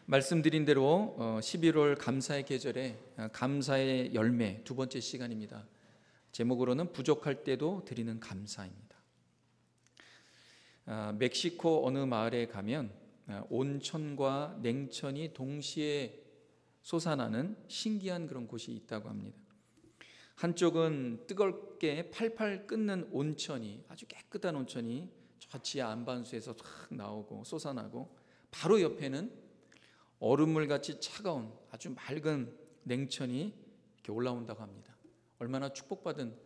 말씀드린 대로 11월 감사의 계절에 감사의 열매 두 번째 시간입니다. 제목으로는 부족할 때도 드리는 감사입니다. 멕시코 어느 마을에 가면 온천과 냉천이 동시에 솟아나는 신기한 그런 곳이 있다고 합니다. 한쪽은 뜨겁게 팔팔 끓는 온천이, 아주 깨끗한 온천이 저 지하 안반수에서 쫙 나오고 솟아나고, 바로 옆에는 얼음물같이 차가운 아주 맑은 냉천이 이렇게 올라온다고 합니다. 얼마나 축복받은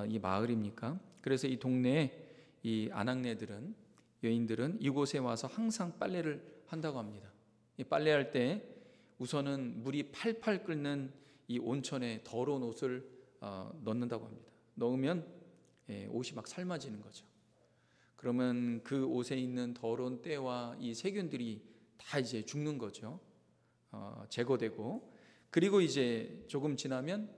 이 마을입니까? 그래서 이 동네에 이 아낙네들은, 여인들은 이곳에 와서 항상 빨래를 한다고 합니다. 이 빨래할 때 우선은 물이 팔팔 끓는 이 온천에 더러운 옷을 넣는다고 합니다. 넣으면 옷이 막 삶아지는 거죠. 그러면 그 옷에 있는 더러운 때와 이 세균들이 다 이제 죽는 거죠. 제거되고, 그리고 이제 조금 지나면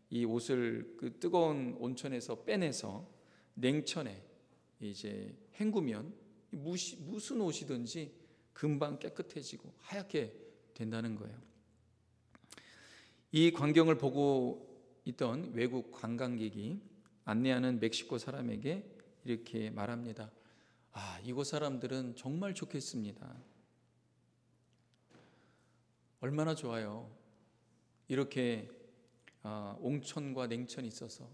이 옷을 그 뜨거운 온천에서 빼내서 냉천에 이제 헹구면 무슨 옷이든지 금방 깨끗해지고 하얗게 된다는 거예요. 이 광경을 보고 있던 외국 관광객이 안내하는 멕시코 사람에게 이렇게 말합니다. 이곳 사람들은 정말 좋겠습니다. 얼마나 좋아요. 이렇게 온천과 냉천이 있어서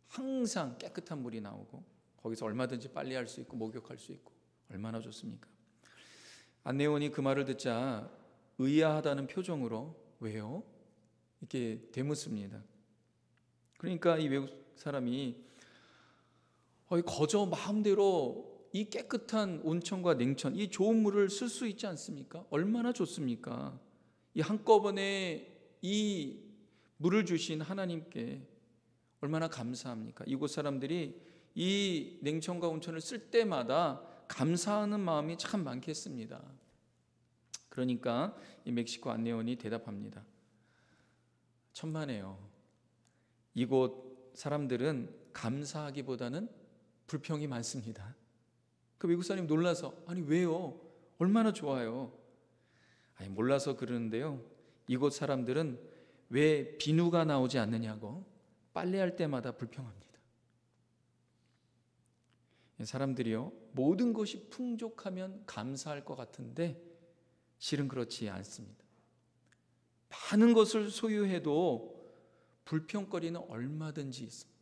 항상 깨끗한 물이 나오고, 거기서 얼마든지 빨래할 수 있고 목욕할 수 있고 얼마나 좋습니까? 안내원이 그 말을 듣자 의아하다는 표정으로 왜요? 이렇게 되묻습니다. 그러니까 이 외국 사람이 거저 마음대로 이 깨끗한 온천과 냉천, 이 좋은 물을 쓸 수 있지 않습니까? 얼마나 좋습니까? 이 한꺼번에 이 물을 주신 하나님께 얼마나 감사합니까? 이곳 사람들이 이 냉천과 온천을 쓸 때마다 감사하는 마음이 참 많겠습니다. 그러니까 이 멕시코 안내원이 대답합니다. 천만에요. 이곳 사람들은 감사하기보다는 불평이 많습니다. 그 외국 사람이 놀라서 왜요? 얼마나 좋아요. 몰라서 그러는데요, 이곳 사람들은 왜 비누가 나오지 않느냐고 빨래할 때마다 불평합니다. 사람들이요, 모든 것이 풍족하면 감사할 것 같은데 실은 그렇지 않습니다. 많은 것을 소유해도 불평거리는 얼마든지 있습니다.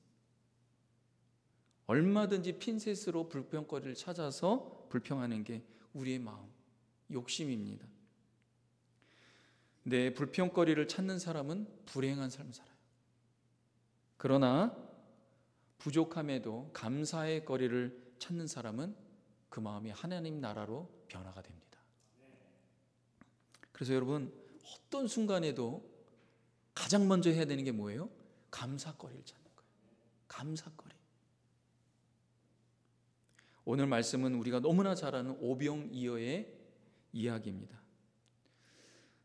얼마든지 핀셋으로 불평거리를 찾아서 불평하는 게 우리의 마음, 욕심입니다. 내 불평거리를 찾는 사람은 불행한 삶을 살아요. 그러나 부족함에도 감사의 거리를 찾는 사람은 그 마음이 하나님 나라로 변화가 됩니다. 그래서 여러분, 어떤 순간에도 가장 먼저 해야 되는 게 뭐예요? 감사거리를 찾는 거예요. 감사거리. 오늘 말씀은 우리가 너무나 잘 아는 오병이어의 이야기입니다.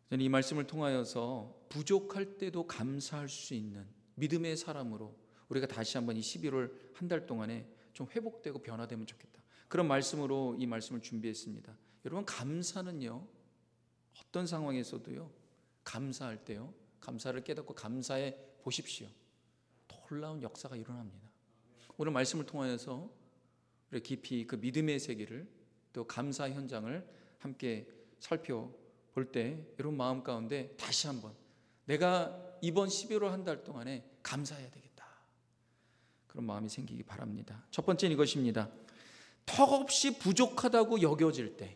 저는 이 말씀을 통하여서 부족할 때도 감사할 수 있는 믿음의 사람으로 우리가 다시 한번 이 11월 한 달 동안에 좀 회복되고 변화되면 좋겠다, 그런 말씀으로 이 말씀을 준비했습니다. 여러분, 감사는요, 어떤 상황에서도요, 감사할 때요, 감사를 깨닫고 감사해 보십시오. 놀라운 역사가 일어납니다. 오늘 말씀을 통하여서 우리 깊이 그 믿음의 세계를, 또 감사 현장을 함께 살펴볼 때 여러분 마음 가운데 다시 한번 내가 이번 11월 한 달 동안에 감사해야 되겠다, 그런 마음이 생기기 바랍니다. 첫 번째는 이것입니다. 턱없이 부족하다고 여겨질 때,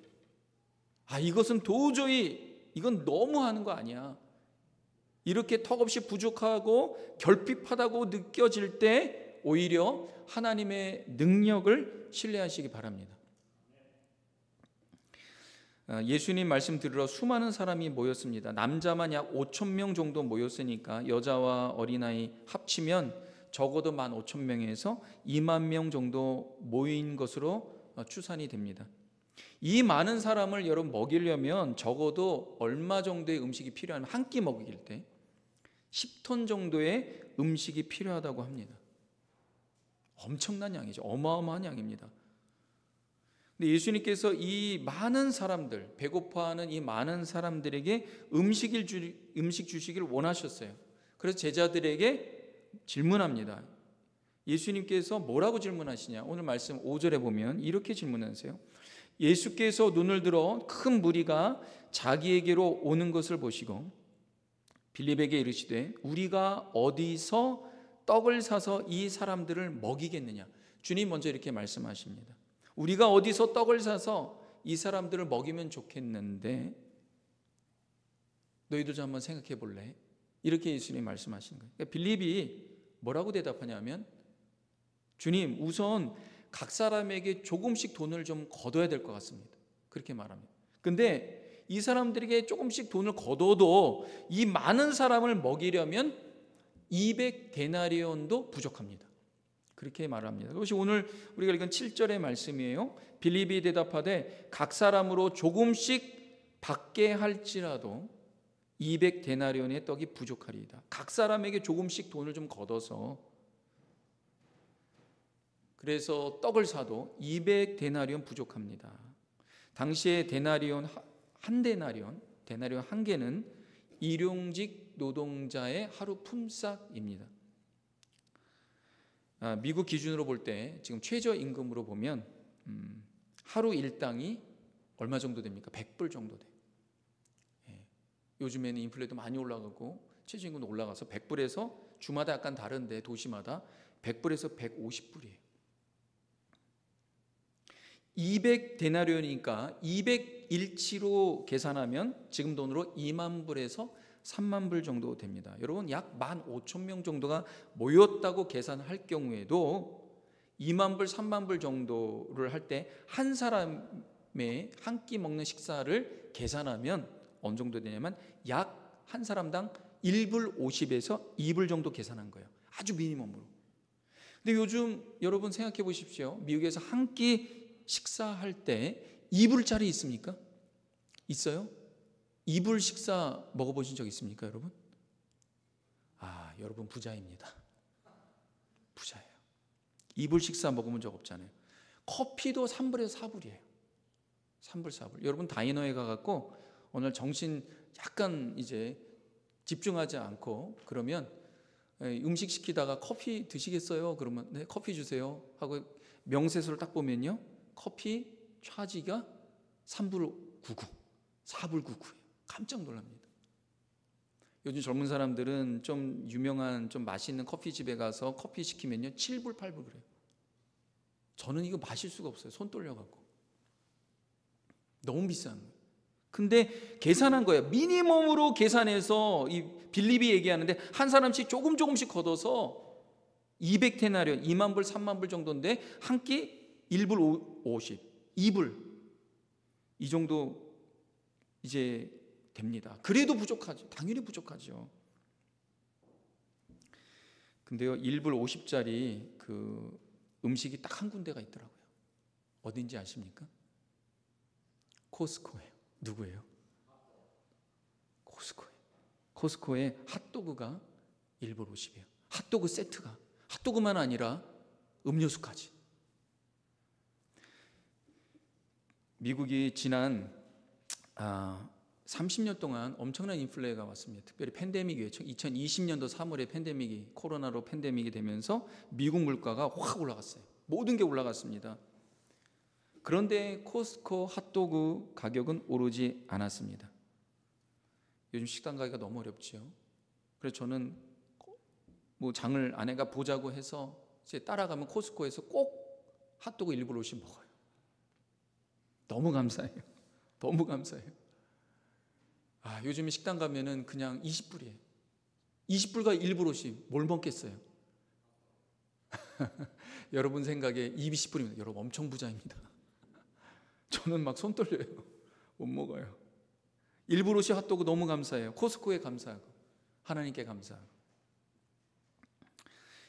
이것은 도저히, 이건 너무하는 거 아니야, 이렇게 턱없이 부족하고 결핍하다고 느껴질 때 오히려 하나님의 능력을 신뢰하시기 바랍니다. 예수님 말씀 들으러 수많은 사람이 모였습니다. 남자만 약 5천 명 정도 모였으니까 여자와 어린아이 합치면 적어도 15,000명에서 2만 명 정도 모인 것으로 추산이 됩니다. 이 많은 사람을 여러분 먹이려면 적어도 얼마 정도의 음식이 필요하면, 한 끼 먹일 때 10톤 정도의 음식이 필요하다고 합니다. 엄청난 양이죠. 어마어마한 양입니다. 근데 예수님께서 이 많은 사람들, 배고파하는 이 많은 사람들에게 음식 주시길 원하셨어요. 그래서 제자들에게 질문합니다. 예수님께서 뭐라고 질문하시냐? 오늘 말씀 5절에 보면 이렇게 질문하세요. 예수께서 눈을 들어 큰 무리가 자기에게로 오는 것을 보시고 빌립에게 이르시되 우리가 어디서 떡을 사서 이 사람들을 먹이겠느냐? 주님 먼저 이렇게 말씀하십니다. 우리가 어디서 떡을 사서 이 사람들을 먹이면 좋겠는데 너희도 좀 한번 생각해 볼래? 이렇게 예수님이 말씀하시는 거예요. 그러니까 빌립이 뭐라고 대답하냐면 주님, 우선 각 사람에게 조금씩 돈을 좀 거둬야 될 것 같습니다. 그렇게 말합니다. 근데 이 사람들에게 조금씩 돈을 거둬도 이 많은 사람을 먹이려면 200데나리온도 부족합니다. 그렇게 말합니다. 그것이 오늘 우리가 읽은 7절의 말씀이에요. 빌립이 대답하되 각 사람으로 조금씩 받게 할지라도 200데나리온의 떡이 부족하리이다. 각 사람에게 조금씩 돈을 좀 걷어서 그래서 떡을 사도 200데나리온 부족합니다. 당시에 데나리온 한 개는 일용직 노동자의 하루 품삯입니다. 미국 기준으로 볼 때 지금 최저임금으로 보면 하루 일당이 얼마 정도 됩니까? 100불 정도 돼요. 요즘에는 인플레도 많이 올라가고 최저임금도 올라가서 100불에서 주마다 약간 다른데 도시마다 100불에서 150불이에요. 200데나리온이니까 200일치로 계산하면 지금 돈으로 2만 불에서 3만 불 정도 됩니다. 여러분 약 15,000명 정도가 모였다고 계산할 경우에도 2만 불, 3만 불 정도를 할 때 한 사람의 한 끼 먹는 식사를 계산하면 어느 정도 되냐면 약 한 사람당 1불 50에서 2불 정도 계산한 거예요. 아주 미니멈으로. 근데 요즘 여러분 생각해 보십시오. 미국에서 한 끼 식사할 때 2불짜리 있습니까? 있어요? 2불 식사 먹어보신 적 있습니까, 여러분? 여러분 부자입니다. 부자예요. 2불 식사 먹어본 적 없잖아요. 커피도 3불에서 4불이에요. 3불, 4불. 여러분 다이너에 가갖고 오늘 정신 약간 이제 집중하지 않고 그러면 음식 시키다가 커피 드시겠어요? 그러면 네, 커피 주세요 하고 명세서를 딱 보면요. 커피 차지가 3불 99, 4불 99예요. 깜짝 놀랍니다. 요즘 젊은 사람들은 좀 유명한 좀 맛있는 커피집에 가서 커피 시키면요 7불 8불 그래요. 저는 이거 마실 수가 없어요. 손 떨려갖고 너무 비싼 거예요. 근데 계산한 거예요. 미니멈으로 계산해서 이 빌립이 얘기하는데 한 사람씩 조금씩 걷어서 200데나리온 2만 불 3만 불 정도인데 한 끼 1불 50, 2불 이 정도 이제 됩니다. 그래도 부족하죠. 당연히 부족하죠. 근데요 1불 50짜리 그 음식이 딱 한 군데가 있더라고요. 어딘지 아십니까? 코스코예요. 누구예요? 코스코예요. 코스코의 핫도그가 1불 50이에요. 핫도그 세트가 핫도그만 아니라 음료수까지. 미국이 지난 30년 동안 엄청난 인플레가 왔습니다. 특별히 팬데믹이에요. 2020년도 3월에 팬데믹이 코로나로 팬데믹이 되면서 미국 물가가 확 올라갔어요. 모든 게 올라갔습니다. 그런데 코스코 핫도그 가격은 오르지 않았습니다. 요즘 식당 가기가 너무 어렵죠. 그래서 저는 뭐 장을 아내가 보자고 해서 이제 따라가면 코스코에서 꼭 핫도그 1불 50 먹어요. 너무 감사해요. 너무 감사해요. 요즘 식당 가면은 그냥 20불이에요. 20불과 1불 50 뭘 먹겠어요? 여러분 생각에 20불이면 여러분 엄청 부자입니다. 저는 막 손 떨려요. 못 먹어요. 1불 50 핫도그 너무 감사해요. 코스코에 감사하고 하나님께 감사하고.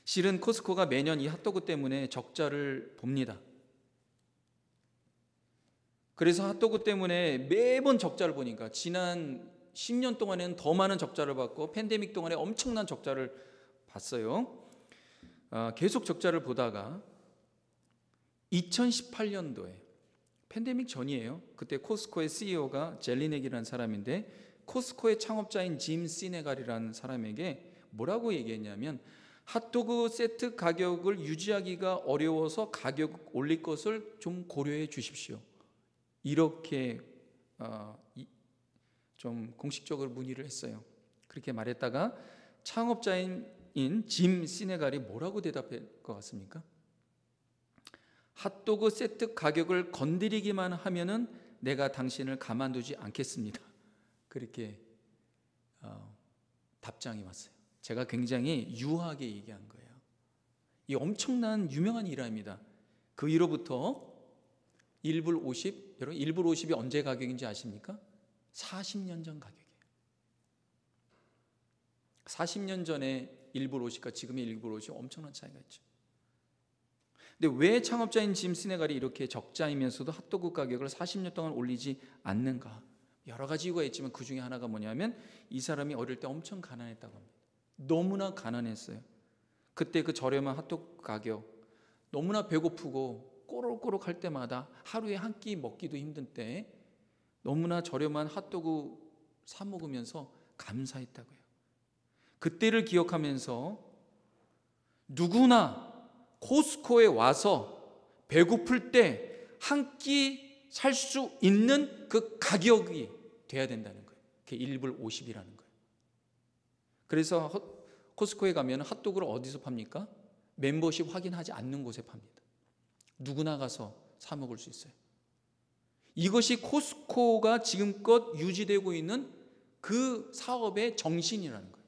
실은 코스코가 매년 이 핫도그 때문에 적자를 봅니다. 그래서 핫도그 때문에 매번 적자를 보니까 지난 10년 동안에는 더 많은 적자를 받고 팬데믹 동안에 엄청난 적자를 봤어요. 계속 적자를 보다가 2018년도에 팬데믹 전이에요. 그때 코스코의 CEO가 젤리넥이라는 사람인데 코스코의 창업자인 짐 시네갈이라는 사람에게 뭐라고 얘기했냐면 핫도그 세트 가격을 유지하기가 어려워서 가격 올릴 것을 좀 고려해 주십시오. 이렇게 좀 공식적으로 문의를 했어요. 그렇게 말했다가 창업자인 짐 시네갈이 뭐라고 대답할 것 같습니까? 핫도그 세트 가격을 건드리기만 하면은 내가 당신을 가만두지 않겠습니다. 그렇게 답장이 왔어요. 제가 굉장히 유하게 얘기한 거예요. 이 엄청난 유명한 일화입니다. 그 이후로부터 1불 50, 여러분 1불 50이 언제 가격인지 아십니까? 40년 전 가격이에요. 40년 전에 1불 50과 지금의 1불 50 엄청난 차이가 있죠. 근데 왜 창업자인 짐 시네갈이 이렇게 적자이면서도 핫도그 가격을 40년 동안 올리지 않는가? 여러 가지 이유가 있지만 그 중에 하나가 뭐냐면 이 사람이 어릴 때 엄청 가난했다고 합니다. 너무나 가난했어요. 그때 그 저렴한 핫도그 가격, 너무나 배고프고 꼬록꼬록 할 때마다 하루에 한 끼 먹기도 힘든 때 너무나 저렴한 핫도그 사 먹으면서 감사했다고요. 그때를 기억하면서 누구나 코스코에 와서 배고플 때 한 끼 살 수 있는 그 가격이 돼야 된다는 거예요. 그게 1불 50이라는 거예요. 그래서 코스코에 가면 핫도그를 어디서 팝니까? 멤버십 확인하지 않는 곳에 팝니다. 누구나 가서 사 먹을 수 있어요. 이것이 코스코가 지금껏 유지되고 있는 그 사업의 정신이라는 거예요.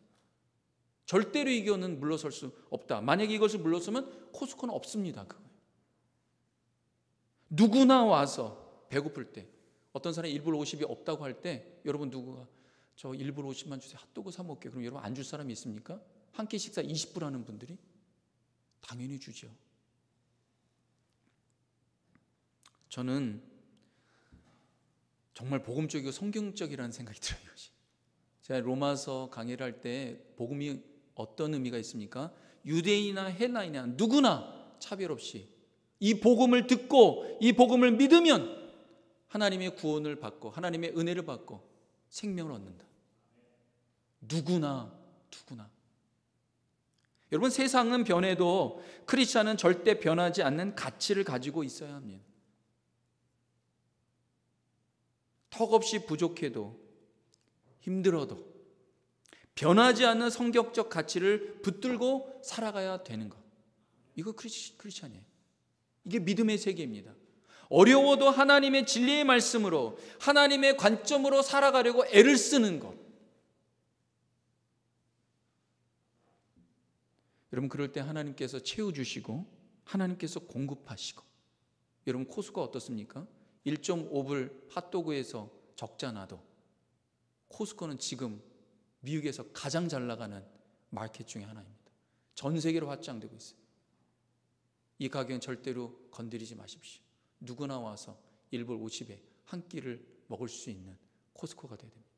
절대로 이거는 물러설 수 없다. 만약에 이것을 물러서면 코스코는 없습니다. 그거예요. 누구나 와서 배고플 때, 어떤 사람이 1불 50이 없다고 할 때 여러분 누구가 저 1불 50만 주세요. 핫도그 사 먹게. 그럼 여러분 안 줄 사람이 있습니까? 한 끼 식사 20불 하는 분들이 당연히 주죠. 저는 정말 복음적이고 성경적이라는 생각이 들어요. 제가 로마서 강의를 할 때 복음이 어떤 의미가 있습니까? 유대인이나 헬라인이나 누구나 차별 없이 이 복음을 듣고 이 복음을 믿으면 하나님의 구원을 받고 하나님의 은혜를 받고 생명을 얻는다. 누구나. 여러분 세상은 변해도 크리스찬은 절대 변하지 않는 가치를 가지고 있어야 합니다. 턱없이 부족해도 힘들어도 변하지 않는 성격적 가치를 붙들고 살아가야 되는 것. 이거 크리스찬이에요. 이게 믿음의 세계입니다. 어려워도 하나님의 진리의 말씀으로 하나님의 관점으로 살아가려고 애를 쓰는 것. 여러분 그럴 때 하나님께서 채워주시고 하나님께서 공급하시고. 여러분 코스코가 어떻습니까? 1.5불 핫도그에서 적자 나도 코스코는 지금 미국에서 가장 잘 나가는 마켓 중에 하나입니다. 전 세계로 확장되고 있어요. 이 가격은 절대로 건드리지 마십시오. 누구나 와서 1불 50에 한 끼를 먹을 수 있는 코스코가 되어야 됩니다.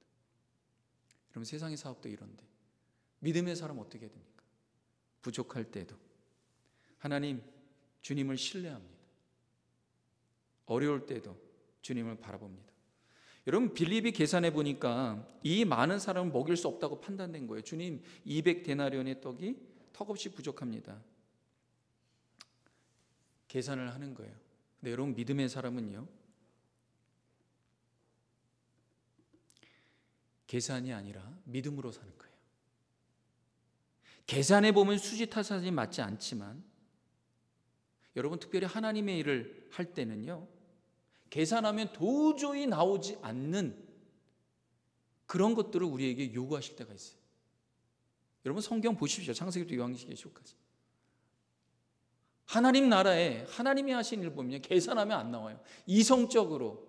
여러분 세상의 사업도 이런데 믿음의 사람 어떻게 해야 됩니까? 부족할 때도 하나님 주님을 신뢰합니다. 어려울 때도 주님을 바라봅니다. 여러분 빌립이 계산해 보니까 이 많은 사람을 먹일 수 없다고 판단된 거예요. 주님 200데나리온의 떡이 턱없이 부족합니다. 계산을 하는 거예요. 근데 여러분 믿음의 사람은요 계산이 아니라 믿음으로 사는 거예요. 계산해 보면 수지타산이 맞지 않지만 여러분 특별히 하나님의 일을 할 때는요 계산하면 도저히 나오지 않는 그런 것들을 우리에게 요구하실 때가 있어요. 여러분 성경 보십시오. 창세기부터 요한계시록까지. 하나님 나라에 하나님이 하신 일 보면 계산하면 안 나와요. 이성적으로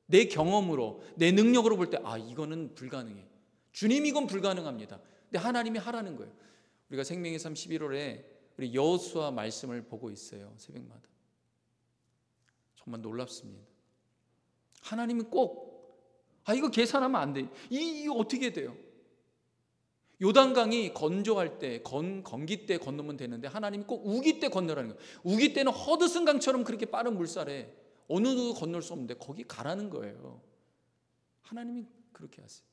내 경험으로 내 능력으로 볼 때 이거는 불가능해. 주님 이건 불가능합니다. 근데 하나님이 하라는 거예요. 우리가 생명의 삶 11월에 우리 여호수아 말씀을 보고 있어요. 새벽마다. 정말 놀랍습니다. 하나님이 꼭 이거 계산하면 안 돼. 이거 어떻게 돼요? 요단강이 건조할 때 건기 때 건너면 되는데 하나님이 꼭 우기 때 건너라는 거예요. 우기 때는 허드슨강처럼 그렇게 빠른 물살에 어느 누구도 건널 수 없는데 거기 가라는 거예요. 하나님이 그렇게 하세요.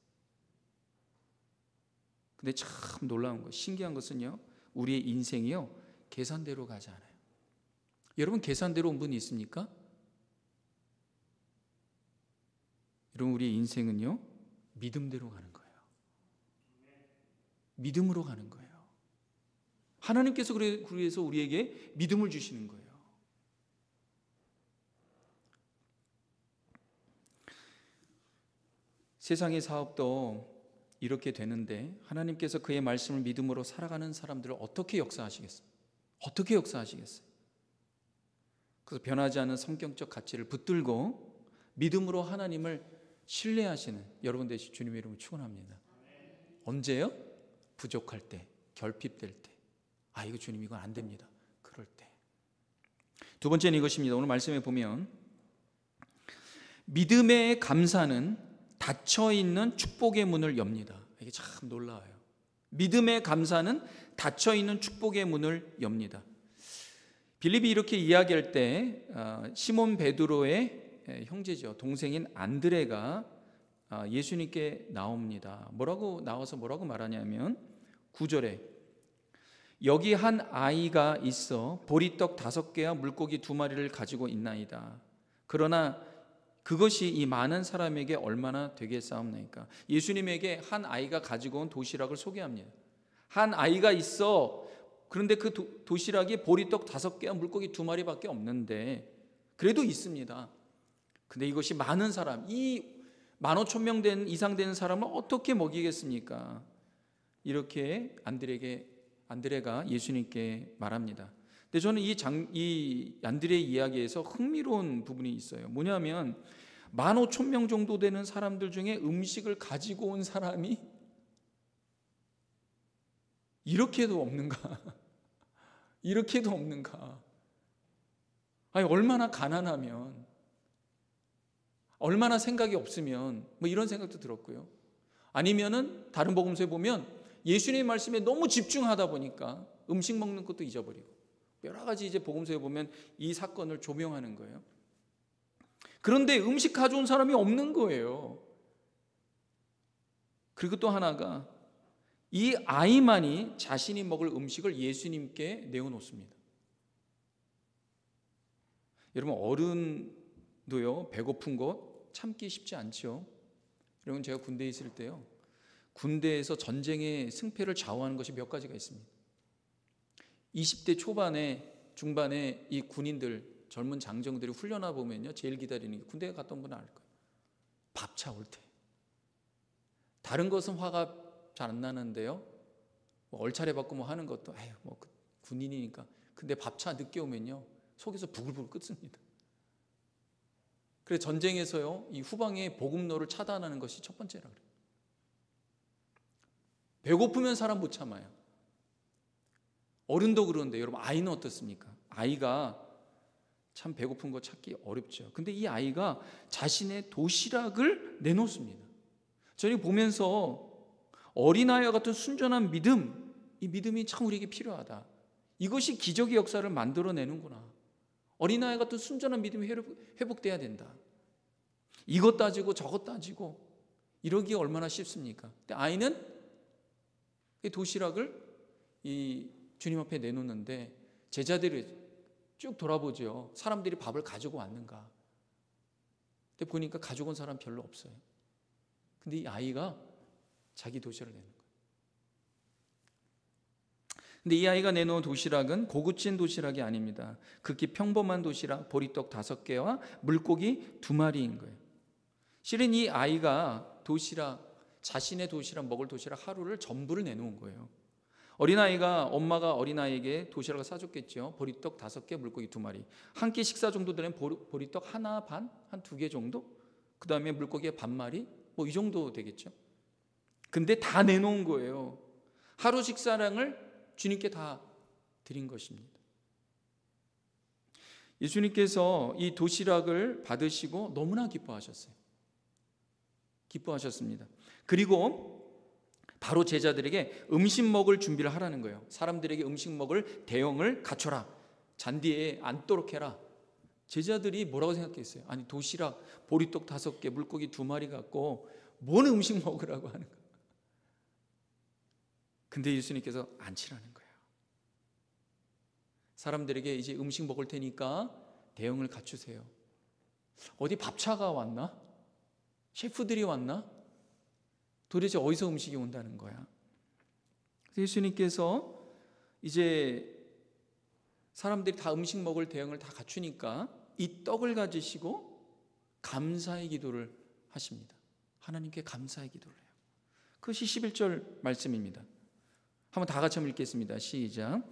근데 참 놀라운 거, 신기한 것은요, 우리의 인생이요 계산대로 가지 않아요. 여러분, 계산대로 온 분이 있습니까? 여러분, 우리의 인생은요 믿음대로 가는 거예요. 믿음으로 가는 거예요. 하나님께서 그래서 우리에게 믿음을 주시는 거예요. 세상의 사업도 이렇게 되는데 하나님께서 그의 말씀을 믿음으로 살아가는 사람들을 어떻게 역사하시겠어요? 어떻게 역사하시겠어요? 그래서 변하지 않은 성경적 가치를 붙들고 믿음으로 하나님을 신뢰하시는 여러분 되시 주님의 이름으로 축원합니다. 언제요? 부족할 때, 결핍될 때, 이거 주님 이건 안 됩니다. 그럴 때. 두 번째는 이것입니다. 오늘 말씀에 보면 믿음의 감사는 닫혀있는 축복의 문을 엽니다. 이게 참 놀라워요. 믿음의 감사는 닫혀있는 축복의 문을 엽니다. 빌립이 이렇게 이야기할 때 시몬 베드로의 형제죠, 동생인 안드레가 예수님께 나옵니다. 나와서 뭐라고 말하냐면 9절에 여기 한 아이가 있어 보리떡 5개와 물고기 2마리를 가지고 있나이다. 그러나 그것이 이 많은 사람에게 얼마나 되겠사옵나이까. 예수님에게 한 아이가 가지고 온 도시락을 소개합니다. 한 아이가 있어. 그런데 그 도시락이 보리떡 5개와 물고기 2마리밖에 없는데 그래도 있습니다. 근데 이것이 많은 사람, 이 15,000명 이상 되는 사람을 어떻게 먹이겠습니까? 이렇게 안드레가 예수님께 말합니다. 근데 저는 이 안드레의 이야기에서 흥미로운 부분이 있어요. 뭐냐면 15,000명 정도 되는 사람들 중에 음식을 가지고 온 사람이 이렇게도 없는가? 이렇게도 없는가? 아니, 얼마나 가난하면, 얼마나 생각이 없으면, 뭐 이런 생각도 들었고요. 아니면은 다른 복음서에 보면 예수님의 말씀에 너무 집중하다 보니까 음식 먹는 것도 잊어버리고, 여러 가지 이제 복음서에 보면 이 사건을 조명하는 거예요. 그런데 음식 가져온 사람이 없는 거예요. 그리고 또 하나가 이 아이만이 자신이 먹을 음식을 예수님께 내어놓습니다. 여러분, 어른도요 배고픈 것 참기 쉽지 않죠. 여러분, 제가 군대에 있을 때요, 군대에서 전쟁의 승패를 좌우하는 것이 몇 가지가 있습니다. 20대 초반에 중반에 이 군인들, 젊은 장정들이 훈련하 보면요, 제일 기다리는 게, 군대에 갔던 분은 알 거예요, 밥차 올 때. 다른 것은 화가 잘 안 나는데요, 뭐 얼차례 받고 뭐 하는 것도 뭐 군인이니까. 근데 밥차 늦게 오면요 속에서 부글부글 끓습니다. 그래서 전쟁에서요 이 후방의 보급로를 차단하는 것이 첫 번째라 그래요. 배고프면 사람 못 참아요. 어른도 그런데 여러분, 아이는 어떻습니까? 아이가 참 배고픈 거 찾기 어렵죠. 근데 이 아이가 자신의 도시락을 내놓습니다. 저희 보면서 어린아이와 같은 순전한 믿음, 이 믿음이 참 우리에게 필요하다. 이것이 기적의 역사를 만들어내는구나. 어린아이 같은 순전한 믿음이 회복돼야 된다. 이것 따지고 저것 따지고 이러기 얼마나 쉽습니까? 근데 아이는 이 도시락을 이 주님 앞에 내놓는데 제자들이 쭉 돌아보죠. 사람들이 밥을 가지고 왔는가. 근데 보니까 가지고 온 사람 별로 없어요. 근데 이 아이가 자기 도시락을 내는 거예요. 근데 이 아이가 내놓은 도시락은 고급진 도시락이 아닙니다. 극히 평범한 도시락, 보리떡 5개와 물고기 2마리인 거예요. 실은 이 아이가 자신의 도시락, 먹을 도시락 하루를 전부를 내놓은 거예요. 엄마가 어린아이에게 도시락을 사줬겠죠. 보리떡 5개, 물고기 2마리. 한 끼 식사 정도 되는 보리떡 하나 반, 한 2개 정도? 그 다음에 물고기의 반마리? 뭐 이 정도 되겠죠. 근데 다 내놓은 거예요. 하루 식사량을 주님께 다 드린 것입니다. 예수님께서 이 도시락을 받으시고 너무나 기뻐하셨습니다. 그리고 바로 제자들에게 음식 먹을 준비를 하라는 거예요. 사람들에게 음식 먹을 대용을 갖춰라. 잔디에 앉도록 해라. 제자들이 뭐라고 생각했어요? 아니 도시락 보리떡 5개 물고기 2마리 갖고 뭔 음식 먹으라고 하는 거예요. 근데 예수님께서 안 치라는 거예요. 사람들에게 이제 음식 먹을 테니까 대응을 갖추세요. 어디 밥차가 왔나? 셰프들이 왔나? 도대체 어디서 음식이 온다는 거야? 예수님께서 이제 사람들이 다 음식 먹을 대응을 다 갖추니까 이 떡을 가지시고 감사의 기도를 하십니다. 하나님께 감사의 기도를 해요. 그것이 11절 말씀입니다. 한번 다 같이 한번 읽겠습니다. 시작.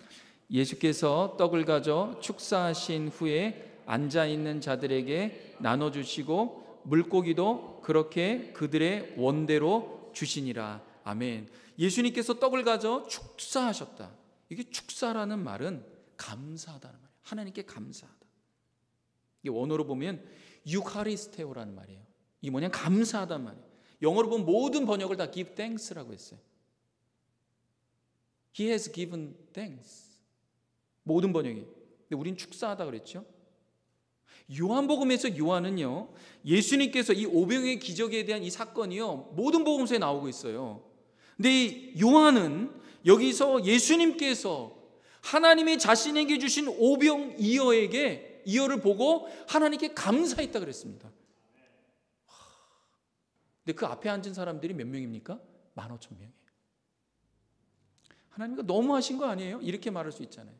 예수께서 떡을 가져 축사하신 후에 앉아있는 자들에게 나눠주시고 물고기도 그렇게 그들의 원대로 주시니라. 아멘. 예수님께서 떡을 가져 축사하셨다. 이게 축사라는 말은 감사하다는 말이에요. 하나님께 감사하다. 이게 원어로 보면 유카리스테오라는 말이에요. 이게 뭐냐? 감사하다는 말이에요. 영어로 보면 모든 번역을 다 give thanks라고 했어요. He has given thanks. 모든 번역이. 근데 우린 축사하다 그랬죠. 요한복음에서 요한은요, 예수님께서 이 오병이의 기적에 대한 이 사건이요, 모든 복음서에 나오고 있어요. 근데 이 요한은 여기서 예수님께서 하나님이 자신에게 주신 오병이어에게 이어를 보고 하나님께 감사했다 그랬습니다. 근데 그 앞에 앉은 사람들이 몇 명입니까? 15,000명이에요. 하나님과 너무하신 거 아니에요? 이렇게 말할 수 있잖아요.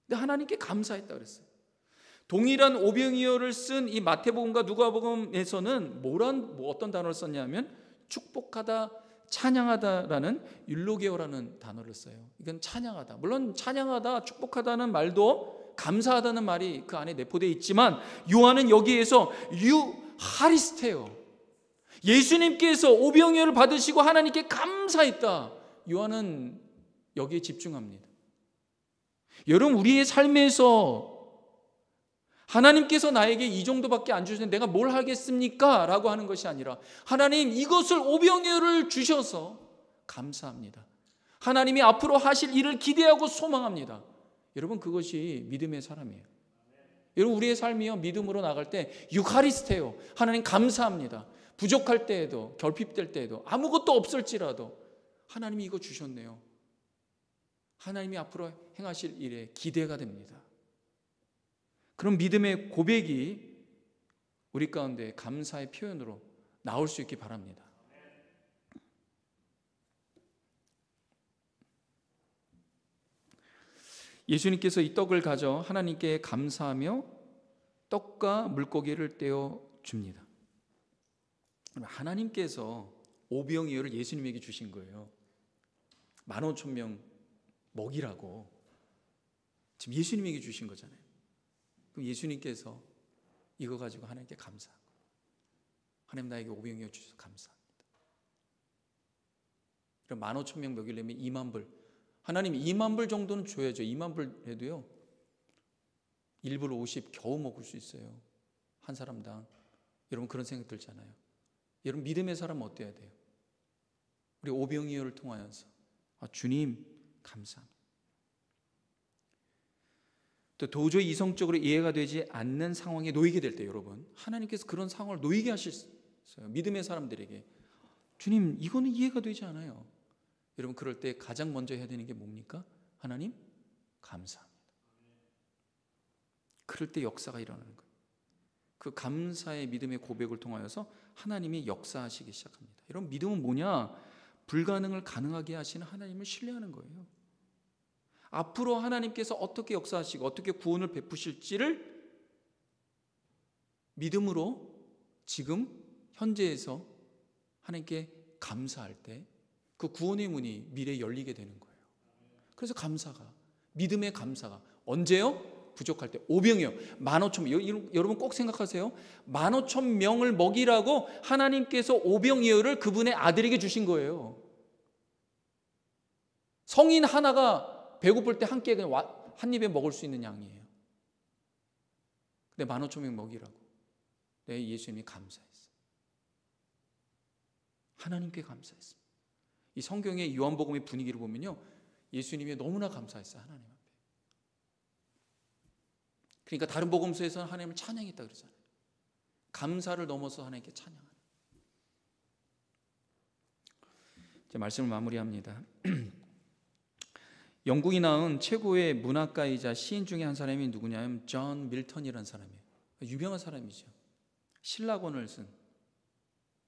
근데 하나님께 감사했다 그랬어요. 동일한 오병이어를 쓴 이 마태복음과 누가복음에서는 어떤 단어를 썼냐면 축복하다, 찬양하다라는 율로게오라는 단어를 써요. 이건 찬양하다. 물론 찬양하다, 축복하다는 말도 감사하다는 말이 그 안에 내포되어 있지만 요한은 여기에서 유하리스테오, 예수님께서 오병이어를 받으시고 하나님께 감사했다. 요한은 여기에 집중합니다. 여러분, 우리의 삶에서 하나님께서 나에게 이 정도밖에 안 주시는데 내가 뭘 하겠습니까? 라고 하는 것이 아니라 하나님 이것을 오병이어를 주셔서 감사합니다. 하나님이 앞으로 하실 일을 기대하고 소망합니다. 여러분, 그것이 믿음의 사람이에요. 여러분, 우리의 삶이요, 믿음으로 나갈 때 유카리스테요, 하나님 감사합니다. 부족할 때에도, 결핍될 때에도, 아무것도 없을지라도 하나님이 이거 주셨네요. 하나님이 앞으로 행하실 일에 기대가 됩니다. 그런 믿음의 고백이 우리 가운데 감사의 표현으로 나올 수 있기 바랍니다. 예수님께서 이 떡을 가져 하나님께 감사하며 떡과 물고기를 떼어 줍니다. 하나님께서 오병이어를 예수님에게 주신 거예요. 15,000명 먹이라고 지금 예수님에게 주신 거잖아요. 그럼 예수님께서 이거 가지고 하나님께 감사한 거예요. 하나님, 나에게 오병이어 주셔서 감사합니다. 그럼 15,000명 먹이려면 2만 불, 하나님 2만 불 정도는 줘야죠. 2만 불 해도요 1불 50 겨우 먹을 수 있어요, 한 사람당. 여러분, 그런 생각 들잖아요. 여러분, 믿음의 사람은 어때야 돼요? 우리 오병이어를 통하여서 주님 감사합니다. 또 도저히 이성적으로 이해가 되지 않는 상황에 놓이게 될 때, 여러분, 하나님께서 그런 상황을 놓이게 하셨어요. 믿음의 사람들에게 주님 이거는 이해가 되지 않아요. 여러분, 그럴 때 가장 먼저 해야 되는 게 뭡니까? 하나님 감사합니다. 그럴 때 역사가 일어나는 거예요. 그 감사의 믿음의 고백을 통하여서 하나님이 역사하시기 시작합니다. 여러분, 믿음은 뭐냐? 불가능을 가능하게 하시는 하나님을 신뢰하는 거예요. 앞으로 하나님께서 어떻게 역사하시고 어떻게 구원을 베푸실지를 믿음으로 지금 현재에서 하나님께 감사할 때 그 구원의 문이 미래에 열리게 되는 거예요. 그래서 감사가, 믿음의 감사가 언제요? 부족할 때. 오병이어 15,000명. 여러분 꼭 생각하세요. 15,000명을 먹이라고 하나님께서 오병이어를 그분의 아들에게 주신 거예요. 성인 하나가 배고플 때 한 끼에 그냥 한 입에 먹을 수 있는 양이에요. 근데 15,000명 먹이라고. 네, 예수님이 감사했어요. 하나님께 감사했습니다. 이 성경의 요한복음의 분위기를 보면요, 예수님이 너무나 감사했어요. 하나님 앞에. 그러니까 다른 복음서에서는 하나님을 찬양했다 그러잖아요. 감사를 넘어서 하나님께 찬양하는. 제 말씀을 마무리합니다. 영국이 낳은 최고의 문학가이자 시인 중에 한 사람이 누구냐면 존 밀턴이라는 사람이에요. 유명한 사람이죠. 신라권을 쓴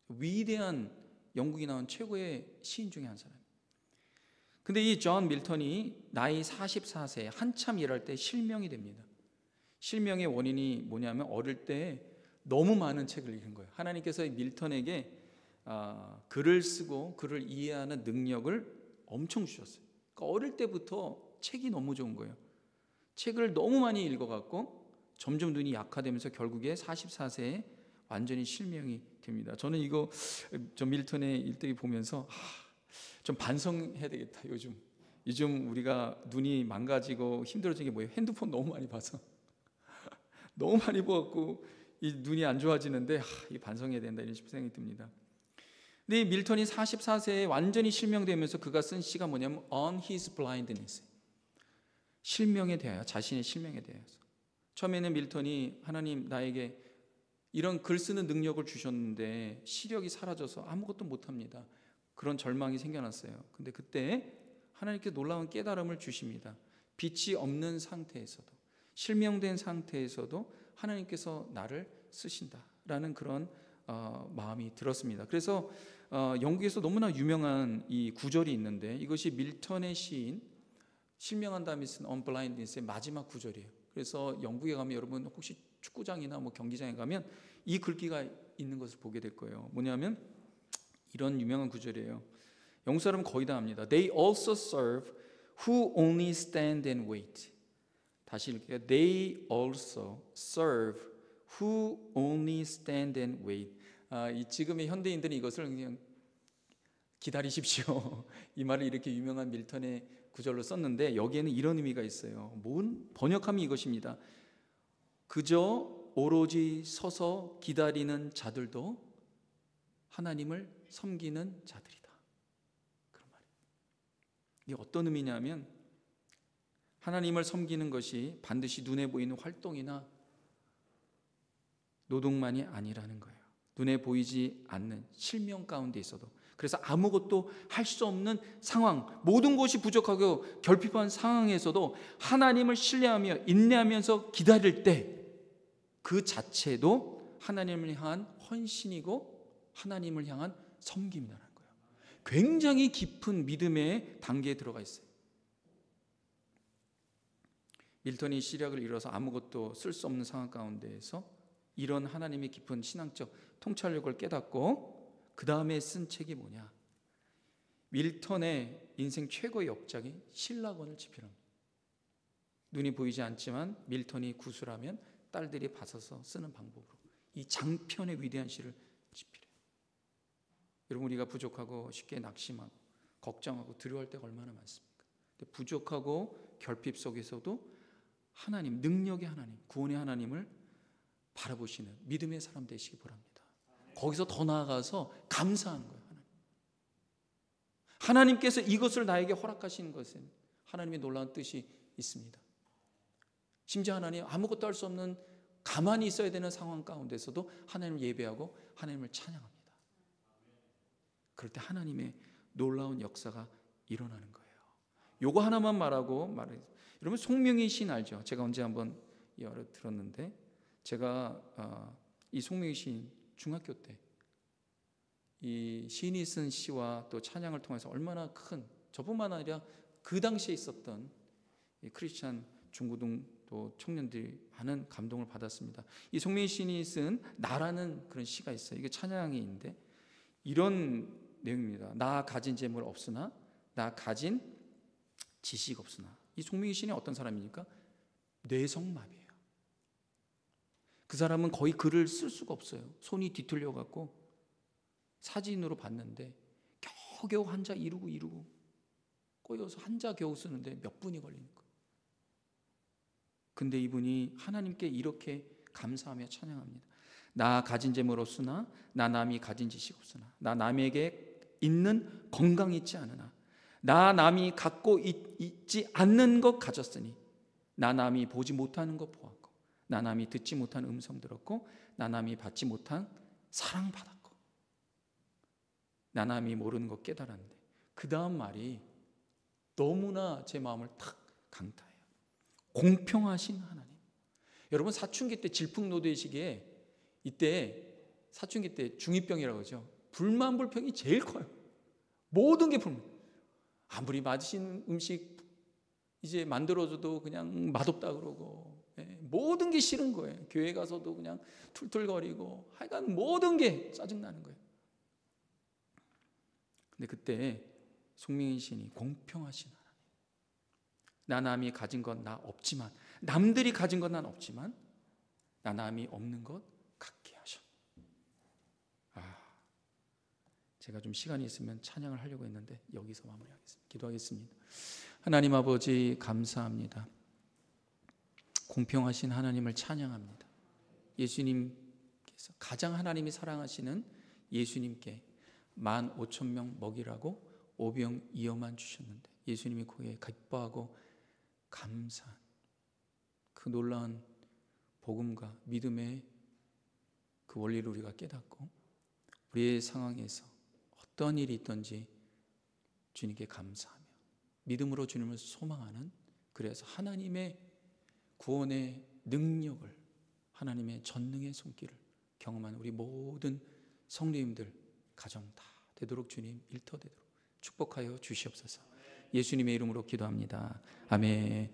위대한 영국이 낳은 최고의 시인 중에 한 사람. 근데 이 존 밀턴이 나이 44세에 한참 일할 때 실명이 됩니다. 실명의 원인이 뭐냐면 어릴 때 너무 많은 책을 읽은 거예요. 하나님께서 밀턴에게 글을 쓰고 글을 이해하는 능력을 엄청 주셨어요. 그러니까 어릴 때부터 책이 너무 좋은 거예요. 책을 너무 많이 읽어갖고 점점 눈이 약화되면서 결국에 44세에 완전히 실명이 됩니다. 저는 이거 좀 밀턴의 일대기 보면서 좀 반성해야 되겠다. 요즘 우리가 눈이 망가지고 힘들어진 게 뭐예요? 핸드폰 너무 많이 봐서 너무 많이 보았고 이 눈이 안 좋아지는데 이 반성해야 된다 이런 생각이 듭니다. 근데 이 밀턴이 44세에 완전히 실명되면서 그가 쓴 시가 뭐냐면 On His Blindness, 실명에 대하여, 자신의 실명에 대해서. 처음에는 밀턴이 하나님 나에게 이런 글 쓰는 능력을 주셨는데 시력이 사라져서 아무것도 못합니다. 그런 절망이 생겨났어요. 근데 그때 하나님께 놀라운 깨달음을 주십니다. 빛이 없는 상태에서도, 실명된 상태에서도 하나님께서 나를 쓰신다라는 그런 마음이 들었습니다. 그래서 영국에서 너무나 유명한 이 구절이 있는데 이것이 밀턴의 시인 실명한 다음에 쓴 On Blindness의 마지막 구절이에요. 그래서 영국에 가면 여러분 혹시 축구장이나 뭐 경기장에 가면 이 글귀가 있는 것을 보게 될 거예요. 뭐냐면 이런 유명한 구절이에요. 영국 사람은 거의 다 압니다. They also serve who only stand and wait. 다시 읽게요. They also serve who only stand and wait. 이 지금의 현대인들은 이것을 그냥 기다리십시오. 이 말을 이렇게 유명한 밀턴의 구절로 썼는데 여기에는 이런 의미가 있어요. 번역하면 이것입니다. 그저 오로지 서서 기다리는 자들도 하나님을 섬기는 자들이다. 그런 말이에요. 이게 어떤 의미냐면 하나님을 섬기는 것이 반드시 눈에 보이는 활동이나 노동만이 아니라는 거예요. 눈에 보이지 않는 실명 가운데 있어도, 그래서 아무것도 할 수 없는 상황, 모든 것이 부족하고 결핍한 상황에서도 하나님을 신뢰하며 인내하면서 기다릴 때 그 자체도 하나님을 향한 헌신이고 하나님을 향한 섬김이라는 거예요. 굉장히 깊은 믿음의 단계에 들어가 있어요. 밀턴이 시력을 잃어서 아무것도 쓸 수 없는 상황 가운데에서 이런 하나님의 깊은 신앙적 통찰력을 깨닫고 그 다음에 쓴 책이 뭐냐? 밀턴의 인생 최고의 역작이 신라권을 집필합니다. 눈이 보이지 않지만 밀턴이 구술하면 딸들이 받아서 쓰는 방법으로 이 장편의 위대한 시를 집필해요. 여러분, 우리가 부족하고 쉽게 낙심하고 걱정하고 두려워할 때가 얼마나 많습니까? 근데 부족하고 결핍 속에서도 하나님, 능력의 하나님, 구원의 하나님을 바라보시는 믿음의 사람 되시기 바랍니다. 거기서 더 나아가서 감사하는 거예요. 하나님께서 이것을 나에게 허락하시는 것은 하나님의 놀라운 뜻이 있습니다. 심지어 하나님 아무것도 할 수 없는 가만히 있어야 되는 상황 가운데서도 하나님을 예배하고 하나님을 찬양합니다. 그럴 때 하나님의 놀라운 역사가 일어나는 거예요. 요거 하나만 말하고 여러분 송명의 시인 알죠? 제가 언제 한번 들었는데 제가 이 송명의 시인 중학교 때 이 시인이 쓴 시와 또 찬양을 통해서 얼마나 큰, 저뿐만 아니라 그 당시에 있었던 이 크리스찬 중고등 또 청년들이 많은 감동을 받았습니다. 이 송명의 시인이 쓴 나라는 그런 시가 있어요. 이게 찬양인데 이런 내용입니다. 나 가진 재물 없으나 나 가진 지식 없으나. 이 송명의 시인이 어떤 사람입니까? 뇌성마비예요. 그 사람은 거의 글을 쓸 수가 없어요. 손이 뒤틀려 갖고 사진으로 봤는데 겨우겨우 한자 이루고 꼬여서 한자 겨우 쓰는데 몇 분이 걸리는 거예요. 근데 이분이 하나님께 이렇게 감사하며 찬양합니다. 나 가진 재물 없으나 나 남이 가진 지식 없으나 나 남에게 있는 건강이 있지 않으나 나 남이 갖고 있지 않는 것 가졌으니 나 남이 보지 못하는 것 보았고 나남이 듣지 못한 음성 들었고 나남이 받지 못한 사랑받았고 나남이 모르는 거 깨달았는데 그 다음 말이 너무나 제 마음을 탁 강타해요. 공평하신 하나님. 여러분 사춘기 때 질풍노도의 시기에 이때 사춘기 때 중2병이라고 하죠. 불만불평이 제일 커요. 모든 게 불만. 아무리 맛있는 음식 이제 만들어줘도 그냥 맛없다 그러고 모든 게 싫은 거예요. 교회 가서도 그냥 툴툴거리고 하여간 모든 게 짜증나는 거예요. 근데 그때 송명인 시인이 공평하신 하나님. 나남이 가진 건 나 없지만 남들이 가진 건 난 없지만 나남이 없는 것 갖게 하셔. 제가 좀 시간이 있으면 찬양을 하려고 했는데 여기서 마무리하겠습니다. 기도하겠습니다. 하나님 아버지 감사합니다. 공평하신 하나님을 찬양합니다. 예수님께서 가장 하나님이 사랑하시는 예수님께 15,000명 먹이라고 오병 2어만 주셨는데 예수님이 거기에 기뻐하고 감사한 그 놀라운 복음과 믿음의 그 원리를 우리가 깨닫고 우리의 상황에서 어떤 일이 있든지 주님께 감사하며 믿음으로 주님을 소망하는, 그래서 하나님의 구원의 능력을, 하나님의 전능의 손길을 경험하는 우리 모든 성도님들 가정 다 되도록 주님 일터되도록 축복하여 주시옵소서. 예수님의 이름으로 기도합니다. 아멘.